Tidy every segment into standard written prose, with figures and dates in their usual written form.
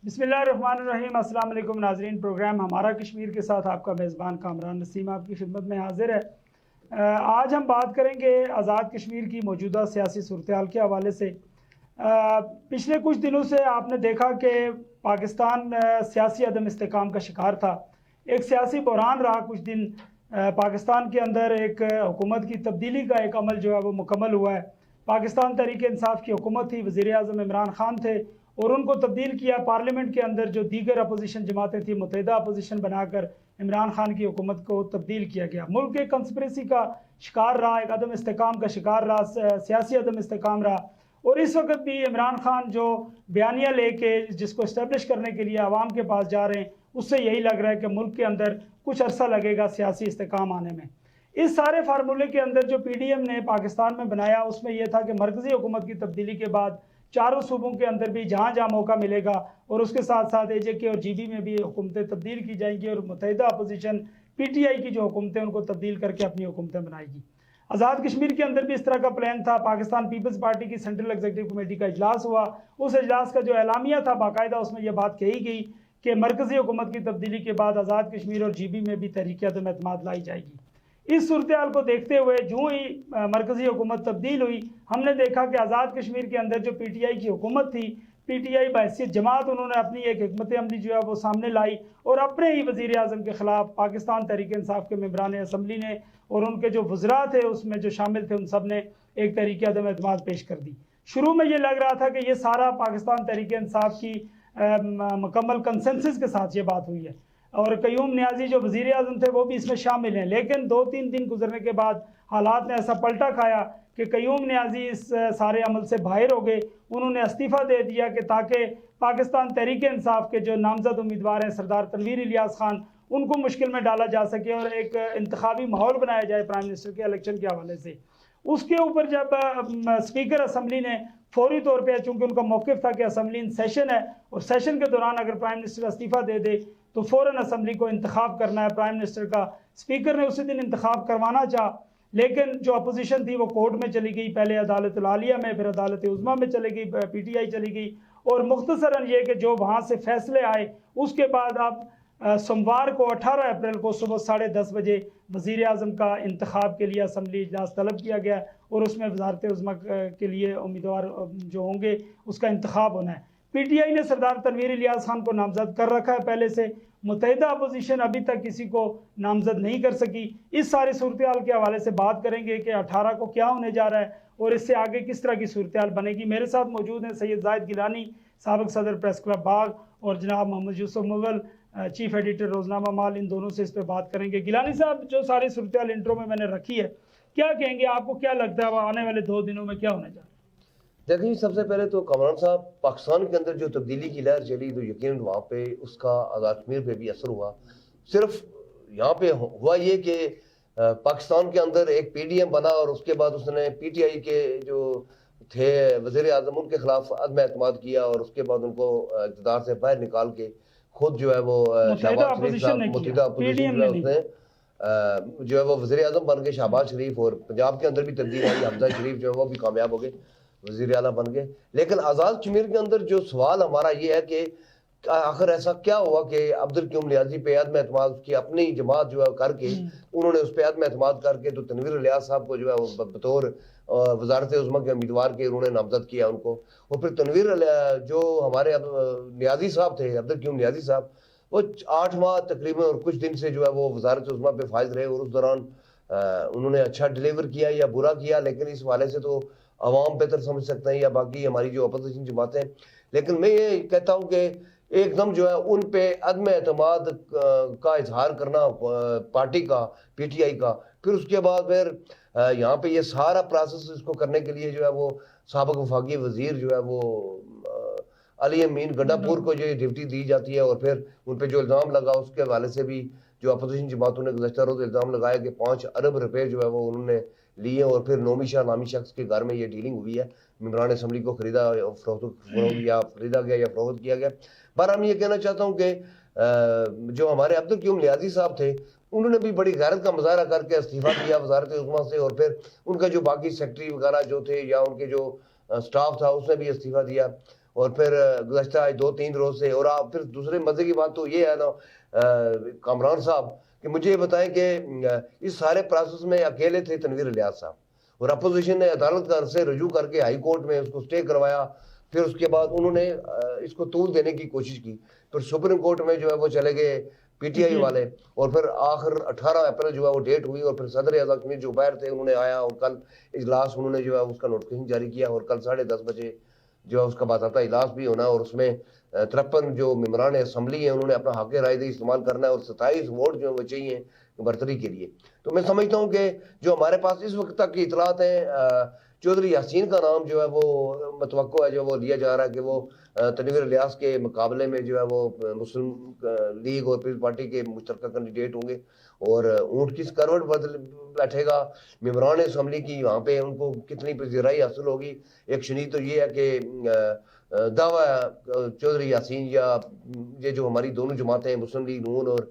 بسم اللہ الرحمن الرحیم۔ السلام علیکم ناظرین، پروگرام ہمارا کشمیر کے ساتھ آپ کا میزبان کامران نسیم آپ کی خدمت میں حاضر ہے۔ آج ہم بات کریں گے آزاد کشمیر کی موجودہ سیاسی صورتحال کے حوالے سے۔ پچھلے کچھ دنوں سے آپ نے دیکھا کہ پاکستان سیاسی عدم استحکام کا شکار تھا، ایک سیاسی بحران رہا کچھ دن۔ پاکستان کے اندر ایک حکومت کی تبدیلی کا ایک عمل جو ہے وہ مکمل ہوا ہے۔ پاکستان تحریک انصاف کی حکومت تھی، وزیر اعظم عمران خان تھے اور ان کو تبدیل کیا پارلیمنٹ کے اندر جو دیگر اپوزیشن جماعتیں تھیں، متحدہ اپوزیشن بنا کر عمران خان کی حکومت کو تبدیل کیا گیا۔ ملک ایک کنسپریسی کا شکار رہا، ایک عدم استحکام کا شکار رہا، سیاسی عدم استحکام رہا۔ اور اس وقت بھی عمران خان جو بیانیہ لے کے جس کو اسٹیبلش کرنے کے لیے عوام کے پاس جا رہے ہیں، اس سے یہی لگ رہا ہے کہ ملک کے اندر کچھ عرصہ لگے گا سیاسی استحکام آنے میں۔ اس سارے فارمولے کے اندر جو پی ڈی ایم نے پاکستان میں بنایا، اس میں یہ تھا کہ مرکزی حکومت کی تبدیلی کے بعد چاروں صوبوں کے اندر بھی جہاں جہاں موقع ملے گا اور اس کے ساتھ ساتھ اے جے کے اور جی بی میں بھی حکومتیں تبدیل کی جائیں گی اور متحدہ اپوزیشن پی ٹی آئی کی جو حکومتیں ان کو تبدیل کر کے اپنی حکومتیں بنائے گی۔ آزاد کشمیر کے اندر بھی اس طرح کا پلان تھا۔ پاکستان پیپلز پارٹی کی سینٹرل ایگزیکٹو کمیٹی کا اجلاس ہوا، اس اجلاس کا جو اعلامیہ تھا باقاعدہ اس میں یہ بات کہی گئی کہ مرکزی حکومت کی تبدیلی کے بعد آزاد کشمیر اور جی بی میں بھی تحریک عدم اعتماد لائی جائے گی۔ اس صورتحال کو دیکھتے ہوئے جو ہی مرکزی حکومت تبدیل ہوئی، ہم نے دیکھا کہ آزاد کشمیر کے اندر جو پی ٹی آئی کی حکومت تھی، پی ٹی آئی بحیثیت جماعت انہوں نے اپنی ایک حکمت عملی جو ہے وہ سامنے لائی اور اپنے ہی وزیر اعظم کے خلاف پاکستان تحریک انصاف کے ممبران اسمبلی نے اور ان کے جو وزراء تھے اس میں جو شامل تھے ان سب نے ایک تحریک عدم اعتماد پیش کر دی۔ شروع میں یہ لگ رہا تھا کہ یہ سارا پاکستان تحریک انصاف کی مکمل کنسنسس کے ساتھ یہ بات ہوئی ہے اور قیوم نیازی جو وزیر اعظم تھے وہ بھی اس میں شامل ہیں، لیکن 2-3 دن گزرنے کے بعد حالات نے ایسا پلٹا کھایا کہ قیوم نیازی اس سارے عمل سے باہر ہو گئے۔ انہوں نے استعفیٰ دے دیا کہ تاکہ پاکستان تحریک انصاف کے جو نامزد امیدوار ہیں سردار تنویر الیاس خان، ان کو مشکل میں ڈالا جا سکے اور ایک انتخابی ماحول بنایا جائے پرائم منسٹر کے الیکشن کے حوالے سے۔ اس کے اوپر جب اسپیکر اسمبلی نے فوری طور پہ، چونکہ ان کا موقف تھا کہ اسمبلی ان سیشن ہے اور سیشن کے دوران اگر پرائم منسٹر استعفیٰ دے دے تو فوراً اسمبلی کو انتخاب کرنا ہے پرائم منسٹر کا، اسپیکر نے اسی دن انتخاب کروانا چاہا، لیکن جو اپوزیشن تھی وہ کورٹ میں چلی گئی، پہلے عدالت العالیہ میں، پھر عدالت عظمیٰ میں چلی گئی، پی ٹی آئی چلی گئی، اور مختصراً یہ کہ جو وہاں سے فیصلے آئے اس کے بعد اب سوموار کو 18 اپریل کو صبح 10:30 بجے وزیر اعظم کا انتخاب کے لیے اسمبلی اجلاس طلب کیا گیا اور اس میں وزارت عظمیٰ کے لیے امیدوار جو ہوں گے اس کا انتخاب ہونا ہے۔ پی ٹی آئی نے سردار تنویر الیاس خان کو نامزد کر رکھا ہے پہلے سے، متحدہ اپوزیشن ابھی تک کسی کو نامزد نہیں کر سکی۔ اس ساری صورتحال کے حوالے سے بات کریں گے کہ 18 کو کیا ہونے جا رہا ہے اور اس سے آگے کس طرح کی صورتحال بنے گی۔ میرے ساتھ موجود ہیں سید زاہد گیلانی، سابق صدر پریس کلب باغ، اور جناب محمد یوسف مغل، چیف ایڈیٹر روزنامہ مال۔ ان دونوں سے اس پہ بات کریں گے۔ گیلانی صاحب، جو ساری صورتحال انٹرو میں نے رکھی ہے، کیا کہیں گے؟ آپ کو کیا لگتا ہے آنے والے 2 دنوں میں کیا ہونے جا رہا ہے؟ دیکھیں، سب سے پہلے تو کامران صاحب، پاکستان کے اندر جو تبدیلی کی لہر چلی تو یقیناً وہاں پہ اس کا آزاد کشمیر پہ بھی اثر ہوا۔ صرف یہاں پہ ہوا یہ کہ پاکستان کے اندر ایک پی ڈی ایم بنا اور اس کے بعد اس نے پی ٹی آئی کے جو تھے وزیر اعظم ان کے خلاف عدم اعتماد کیا اور اس کے بعد ان کو اقتدار سے باہر نکال کے خود جو ہے وہ شہباز شریف صاحب، متحدہ اپوزیشن جو ہے اس نے جو ہے وہ وزیر اعظم بن گئے شہباز شریف، اور پنجاب کے اندر بھی تبدیل آئی، حمزہ شریف جو ہے وہ بھی کامیاب ہو گئے، وزیر اعلیٰ بن گئے۔ لیکن آزاد کشمیر کے اندر جو سوال ہمارا یہ ہے کہ آخر ایسا کیا ہوا کہ عبدالقیوم نیازی پہ عدم اعتماد کی اپنی جماعت جو ہے کر کے انہوں نے اس پہ عدم اعتماد کر کے تو تنویر الیاس صاحب کو جو ہے بطور وزارت عظمیٰ کے امیدوار کے انہوں نے نامزد کیا ان کو، اور پھر تنویر جو ہمارے نیازی صاحب تھے، عبدالقیوم نیازی صاحب، وہ 8 ماہ تقریباً اور کچھ دن سے جو ہے وہ وزارت عظمیٰ پہ فائز رہے اور اس دوران انہوں نے اچھا ڈیلیور کیا یا برا کیا، لیکن اس حوالے سے تو عوام بہتر سمجھ سکتے ہیں یا باقی ہماری جو اپوزیشن جماعتیں۔ لیکن میں یہ کہتا ہوں کہ ایک دم جو ہے ان پہ عدم اعتماد کا اظہار کرنا پارٹی کا، پی ٹی آئی کا، پھر اس کے بعد پھر یہاں پہ یہ سارا پروسیس اس کو کرنے کے لیے جو ہے وہ سابق وفاقی وزیر جو ہے وہ علی امین گڈا پور کو جو ڈیوٹی دی جاتی ہے، اور پھر ان پہ جو الزام لگا اس کے حوالے سے بھی جو اپوزیشن جماعتوں نے گزشتہ روز الزام لگایا کہ 5 ارب روپے جو ہے وہ انہوں نے لیے اور پھر نومی شاہ نامی شخص کے گھر میں یہ ڈیلنگ ہوئی ہے، ممبران اسمبلی کو خریدا یا خریدا گیا یا فروخت کیا گیا۔ پر ہم یہ کہنا چاہتا ہوں کہ جو ہمارے عبدالقیوم نیازی صاحب تھے انہوں نے بھی بڑی غیرت کا مظاہرہ کر کے استعفیٰ دیا وزارت عظمیٰ سے، اور پھر ان کا جو باقی سیکٹری وغیرہ جو تھے یا ان کے جو سٹاف تھا اس نے بھی استعفیٰ دیا، اور پھر گزشتہ 2-3 روز سے، اور آپ پھر دوسرے مزے کی بات تو یہ ہے نا کامران صاحب کہ مجھے یہ بتائیں کہ اس سارے پروسیس میں اکیلے تھے تنویر الیاس صاحب، اور اپوزیشن نے عدالت سے رجوع کر کے ہائی کورٹ میں اس کو سٹے کروایا، پھر اس کے بعد انہوں نے اس کو طول دینے کی کوشش کی، پھر سپریم کورٹ میں جو ہے وہ چلے گئے پی ٹی آئی والے، اور پھر آخر 18 اپریل جو ہے وہ ڈیٹ ہوئی، اور پھر صدر اعظم کشمیر جو باہر تھے انہوں نے آیا، اور کل اجلاس انہوں نے جو ہے اس کا نوٹیفکیشن جاری کیا، اور کل 10:30 بجے جو ہے اس کا باضابطہ اجلاس بھی ہونا، اور اس میں 53 جو ممبران اسمبلی ہیں انہوں نے اپنا حق رائے دہی استعمال کرنا ہے، اور 27 ووٹ جو وہ چاہیے برتری کے لیے۔ تو میں سمجھتا ہوں کہ جو ہمارے پاس اس وقت تک کی اطلاعات ہیں، چودھری یاسین کا نام جو ہے وہ متوقع ہے، جو وہ لیا جا رہا ہے کہ وہ تنویر الیاس کے مقابلے میں جو ہے وہ مسلم لیگ اور پیپلز پارٹی کے مشترکہ کینڈیڈیٹ ہوں گے، اور اونٹ کس کروٹ بدل بیٹھے گا ممبران اسمبلی کی، وہاں پہ ان کو کتنی پذیرائی حاصل ہوگی۔ ایک شنید تو یہ ہے کہ دعویٰ چودھری یاسین یا یہ جو ہماری دونوں جماعتیں ہیں مسلم لیگ نون اور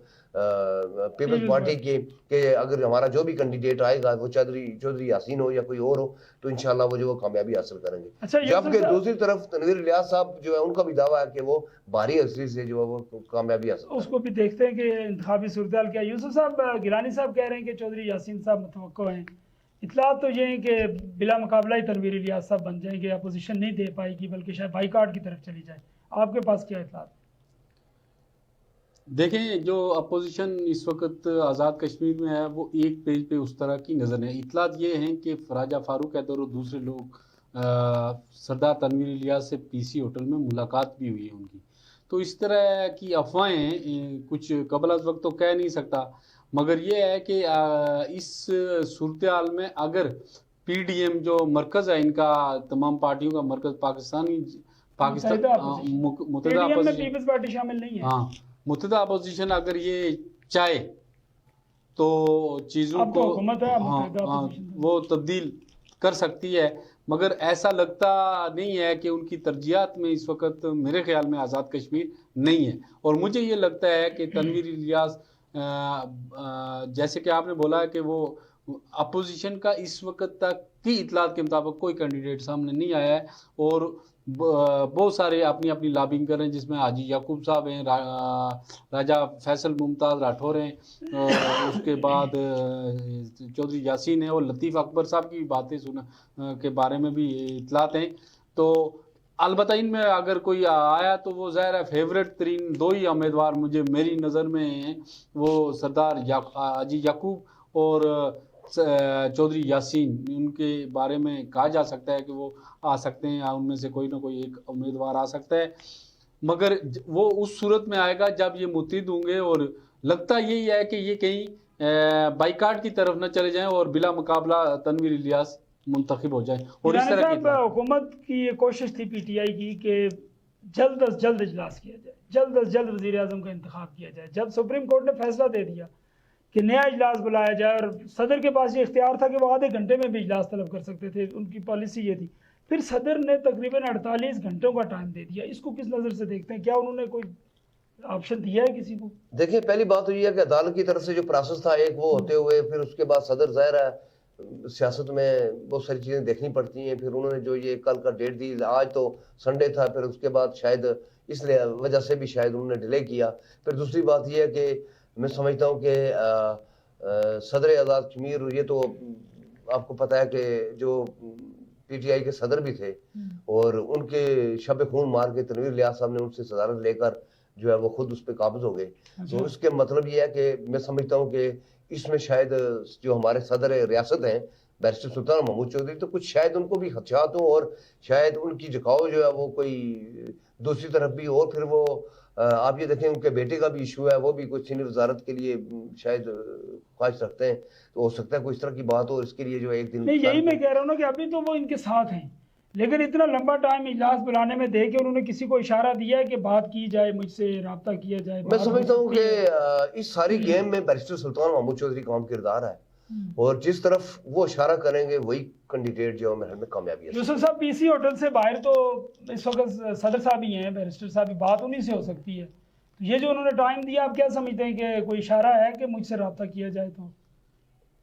پیپلز پارٹی کے، کہ اگر ہمارا جو بھی کینڈیڈیٹ آئے گا وہ چودھری یاسین ہو یا کوئی اور ہو تو انشاءاللہ وہ جو وہ کامیابی حاصل کریں گے۔ جبکہ دوسری طرف تنویر الیاس صاحب جو ہے ان کا بھی دعویٰ ہے کہ وہ بھاری اکثریت سے جو ہے وہ کامیابی حاصل اس کو بھی دیکھتے ہیں کہ انتخابی صورتحال کیا۔ یوسف صاحب، گیلانی صاحب کہہ رہے ہیں کہ چودھری یاسین صاحب متوقع ہیں، اطلاعات تو یہ ہیں کہ بلا مقابلہ ہی تنویر الیاس صاحب بن جائیں گے، اپوزیشن نہیں دے پائے گی بلکہ شاید بائی کاٹ کی طرف چلی جائے، آپ کے پاس کیا اطلاعات؟ دیکھیں، جو اپوزیشن اس وقت آزاد کشمیر میں ہے وہ ایک پیج پہ اس طرح کی نظر ہے۔ اطلاعات یہ ہیں کہ راجہ فاروق حیدر اور دوسرے لوگ سردار تنویر الیاس سے پی سی ہوٹل میں ملاقات بھی ہوئی ہے ان کی، تو اس طرح کی افواہیں کچھ قبل از وقت تو کہہ نہیں سکتا، مگر یہ ہے کہ اس صورتحال میں اگر پی ڈی ایم جو مرکز ہے ان کا، تمام پارٹیوں کا مرکز پاکستان متحدہ پارٹی شامل نہیں ہے، ہاں متحدہ اپوزیشن اگر یہ چاہے تو چیزوں کو وہ تبدیل کر سکتی ہے، مگر ایسا لگتا نہیں ہے کہ ان کی ترجیحات میں اس وقت میرے خیال میں آزاد کشمیر نہیں ہے۔ اور مجھے یہ لگتا ہے کہ تنویر الیاس، جیسے کہ آپ نے بولا ہے کہ وہ اپوزیشن کا اس وقت تک کی اطلاعات کے مطابق کوئی کینڈیڈیٹ سامنے نہیں آیا ہے، اور بہت سارے اپنی اپنی لابنگ کر رہے ہیں، جس میں حاجی یعقوب صاحب ہیں، راجہ فیصل ممتاز راٹھور ہیں، اس کے بعد چودھری یاسین ہیں، اور لطیف اکبر صاحب کی باتیں کے بارے میں بھی اطلاعات ہیں۔ تو البتہ ان میں اگر کوئی آیا تو وہ ظاہر ہے فیوریٹ ترین 2 ہی امیدوار مجھے میری نظر میں ہیں، وہ سردار حاجی یعقوب اور چودھری یاسین، ان کے بارے میں کہا جا سکتا ہے کہ وہ آ سکتے ہیں، یا ان میں سے کوئی نہ کوئی ایک امیدوار آ سکتا ہے، مگر وہ اس صورت میں آئے گا جب یہ متحد ہوں گے، اور لگتا یہی ہے کہ یہ کہیں بائیکاٹ کی طرف نہ چلے جائیں اور بلا مقابلہ تنویر الیاس منتخب ہو جائیں۔ اور اس طرح کی حکومت کی یہ کوشش تھی پی ٹی آئی کی کہ جلد از جلد اجلاس کیا جائے، جلد از جلد وزیر اعظم کا انتخاب کیا جائے۔ جب سپریم کورٹ نے فیصلہ دے دیا کہ نیا اجلاس بلایا جائے، اور صدر کے پاس یہ اختیار تھا کہ وہ آدھے گھنٹے میں بھی اجلاس طلب کر سکتے تھے، ان کی پالیسی یہ تھی، پھر صدر نے تقریباً 48 گھنٹوں کا ٹائم دے دیا، اس کو کس نظر سے دیکھتے ہیں؟ کیا انہوں نے کوئی آپشن دیا ہے کسی کو؟ دیکھیں، پہلی بات تو یہ ہے کہ عدالت کی طرف سے جو پروسیس تھا ایک وہ ہوتے ہوئے، پھر اس کے بعد صدر ظاہر ہے سیاست میں بہت ساری چیزیں دیکھنی پڑتی ہیں، پھر انہوں نے جو یہ کل کا ڈیٹ دی، آج تو سنڈے تھا، پھر اس کے بعد شاید اس لیے وجہ سے بھی شاید انہوں نے ڈیلے کیا۔ پھر دوسری بات یہ ہے کہ میں سمجھتا ہوں کہ صدر آزاد کشمیر، یہ تو آپ کو پتہ ہے کہ جو پی ٹی آئی کے صدر بھی تھے، اور ان کے شب خون مار کے تنویر الیاس صاحب نے ان سے صدارت لے کر جو ہے وہ خود اس پہ قابض ہو گئے۔ تو اس کے مطلب یہ ہے کہ میں سمجھتا ہوں کہ اس میں شاید جو ہمارے صدر ریاست ہیں بیرسٹر سلطان محمود چودھری، تو کچھ شاید ان کو بھی خدشات ہوں، اور شاید ان کی جھکاؤ جو ہے وہ کوئی دوسری طرف بھی، اور پھر وہ آپ یہ دیکھیں ان کے بیٹے کا بھی ایشو ہے، وہ بھی کوئی سینئر وزارت کے لیے شاید خواہش رکھتے ہیں، تو ہو سکتا ہے کوئی اس طرح کی بات ہو، اس کے لیے جو ایک دن نہیں، یہی میں کہہ رہا ہوں نا کہ ابھی تو وہ ان کے ساتھ ہیں، لیکن اتنا لمبا ٹائم اجلاس بلانے میں دے کے انہوں نے کسی کو اشارہ دیا ہے کہ بات کی جائے، مجھ سے رابطہ کیا جائے۔ میں سمجھتا ہوں کہ اس ساری گیم میں بیرسٹر سلطان محمود چودھری کا کردار ہے، اور جس طرف وہ اشارہ کریں گے وہی کینڈیڈیٹ جو ہے کامیابی ہے۔ یوسف صاحب، پی سی ہوٹل سے باہر تو اس وقت صدر صاحب ہی ہیں، بیرسٹر صاحب، بات انہی سے ہو سکتی ہے، تو یہ جو انہوں نے ٹائم دیا، آپ کیا سمجھتے ہیں کہ کوئی اشارہ ہے کہ مجھ سے رابطہ کیا جائے؟ تو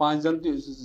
5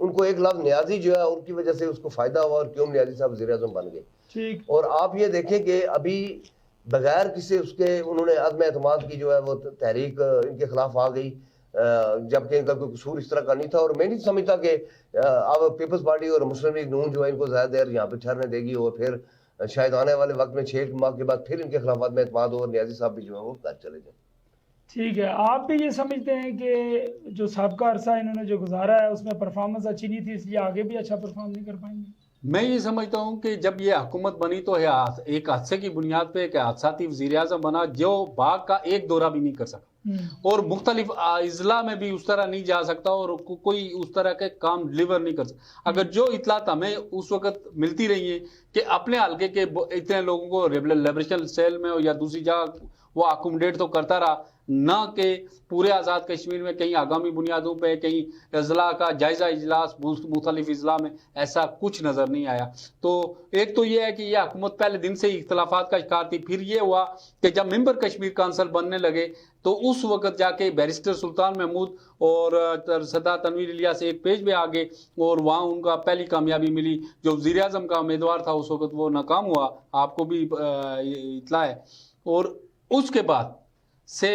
ان کو ایک لفظ نیازی جو ہے ان کی وجہ سے اس کو فائدہ ہوا اور کیوں نیازی صاحب وزیر اعظم بن گئے. ٹھیک. اور آپ یہ دیکھیں کہ ابھی بغیر کسی اس کے انہوں نے عدم اعتماد کی جو ہے وہ تحریک ان کے خلاف آ گئی، جبکہ ان کا کوئی قصور اس طرح کا نہیں تھا. اور میں نہیں سمجھتا کہ اب پیپلز پارٹی اور مسلم لیگ نون جو ہے ان کو زیادہ دیر یہاں پہ ٹھہرنے دے گی، اور پھر شاید آنے والے وقت میں 6 ماہ کے بعد پھر ان کے خلاف عدم اعتماد ہو اور نیازی صاحب بھی جو ہے وہ گھر چلے جائیں. ٹھیک ہے. آپ بھی یہ سمجھتے ہیں کہ جو سابقہ عرصہ انہوں نے جو گزارا ہے اس میں پرفارمنس اچھی نہیں تھی، اس لیے آگے بھی اچھا پرفارم نہیں کر پائیں گے؟ میں یہ سمجھتا ہوں کہ جب یہ حکومت بنی تو ایک حادثے کی بنیاد پہ ایک حادثاتی وزیر اعظم بنا جو باغ کا ایک دورہ بھی نہیں کر سکا اور مختلف اضلاع میں بھی اس طرح نہیں جا سکتا اور کوئی اس طرح کے کام ڈلیور نہیں کر سکتا. اگر جو اطلاعات ہمیں اس وقت ملتی رہی ہیں کہ اپنے حلقے کے اتنے لوگوں کو لیبریشن سیل میں یا دوسری جگہ وہ اکوموڈیٹ تو کرتا رہا، نہ کہ پورے آزاد کشمیر میں کہیں آگامی بنیادوں پہ کہیں اضلاع کا جائزہ اجلاس مختلف اضلاع میں ایسا کچھ نظر نہیں آیا. تو ایک تو یہ ہے کہ یہ حکومت پہلے دن سے ہی اختلافات کا شکار تھی. پھر یہ ہوا کہ جب ممبر کشمیر کانسل بننے لگے تو اس وقت جا کے بیرسٹر سلطان محمود اور سردار تنویر الیاس ایک پیج پہ آگے اور وہاں ان کا پہلی کامیابی ملی. جو وزیر اعظم کا امیدوار تھا اس وقت وہ ناکام ہوا، آپ کو بھی اطلاع ہے. اور اس کے بعد سے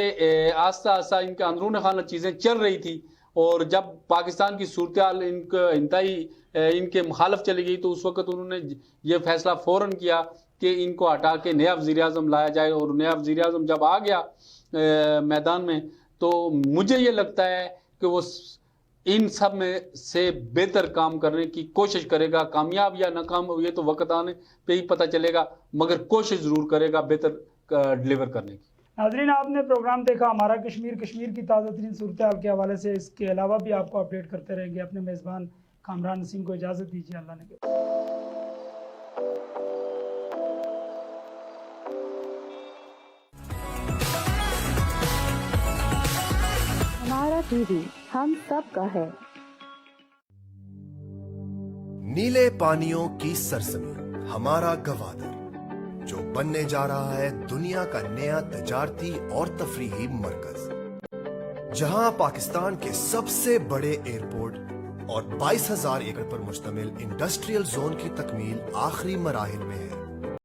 آہستہ آہستہ ان کے اندرون خانہ چیزیں چل رہی تھی، اور جب پاکستان کی صورتحال ان کو انتہائی ان کے مخالف چلی گئی تو اس وقت انہوں نے یہ فیصلہ فوراً کیا کہ ان کو ہٹا کے نیا وزیر اعظم لایا جائے. اور نیا وزیر اعظم جب آ گیا میدان میں تو مجھے یہ لگتا ہے کہ وہ ان سب میں سے بہتر کام کرنے کی کوشش کرے گا. کامیاب یا ناکام یہ تو وقت آنے پہ ہی پتہ چلے گا، مگر کوشش ضرور کرے گا بہتر ڈلیور کرنے کی. ناظرین، آپ نے پروگرام دیکھا ہمارا کشمیر کی تازہ ترین صورتحال کے حوالے سے. اس کے علاوہ بھی آپ کو اپڈیٹ کرتے رہیں گے. اپنے میزبان کامران نسیم کو اجازت دیجیے. اللہ نے ہمارا ٹی وی ہم سب کا ہے. نیلے پانیوں کی سرزمین ہمارا گوادر، جو بننے جا رہا ہے دنیا کا نیا تجارتی اور تفریحی مرکز، جہاں پاکستان کے سب سے بڑے ایئرپورٹ اور 22,000 ایکڑ پر مشتمل انڈسٹریل زون کی تکمیل آخری مراحل میں ہے.